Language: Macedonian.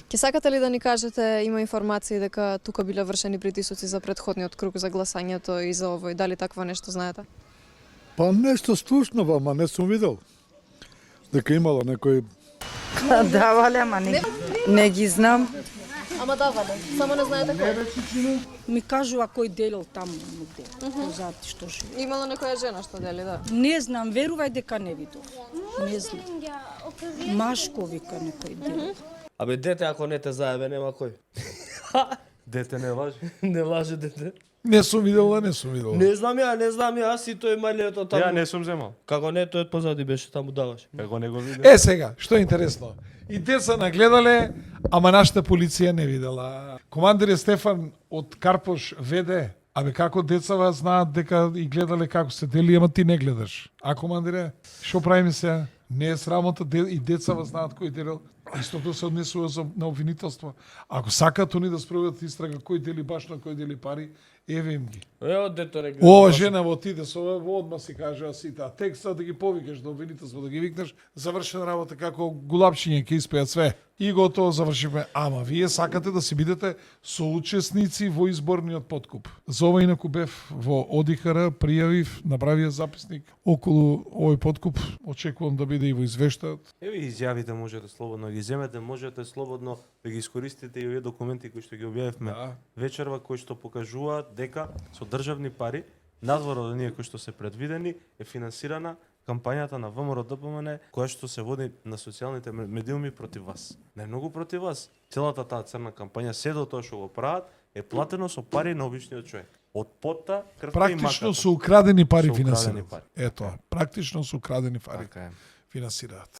Ке сакате ли да ни кажете, има информации дека тука биле вршени притисоци за претходниот круг за гласањето и за овој, дали такво нешто знаете? Па нешто слушнав, ама не сум видел. Дека имало некој... Давале, ама не ги знам. Ама давале, само не знаете кој. Ми кажува кој делил таму негде, позади што живе. Имало некоја жена што дели, да. Не знам, верувај дека не видов. Не знам. Машко вика некој дел. Абе, дете, ако не те заебе, нема кој. Дете не лаже. Не лаже дете. Не сум видел, не сум видел. Не знам ја, си тој малието таму. Ја не сум земал. Како не, тој позади беше, таму даваш. Како не го видел. Сега, што е интересно? И деца нагледале, ама нашата полиција не видела. Командир Стефан од Карпош веде, абе како децава знаат дека и гледале како се дели, ама ти не гледаш. А командире, што правиме се? Не е срамота, и децава знаат кој делил. Истото се однесува на обвинителство. Ако сакаат они да спроведат истрага кој дели баш на кој дели пари, еве им ги. Ево дето не гледа. Ова жена во отиде со ова, одма си кажа сите, а текста да ги повикаш до обвинителство, да ги викнеш, завршена работа како гулапчиња ќе испеат све. И готово завршивме. Ама вие сакате да си бидете соучесници во изборниот подкуп. За ова инаку бев во ОДИХР, пријавив, направија записник околу овој подкуп. Очекувам да биде и во извештајот. Еве изјавите можете слободно ги земете, можете слободно да ги искористите и овие документи кои што ги објавивме вечерва, кои што покажуваат дека со државни пари надвор од оние кои што се предвидени е финансирана кампањата на ВМРО-ДПМН која што се води на социјалните медиуми против вас. Најмногу против вас. Целата таа црна кампања, седо тоа што го прават, е платено со пари на обичниот човек. Од потта, крвта и маката. Практично со украдени пари Со украдени финансираат. пари. Ето, практично со украдени пари Така е. финансираат.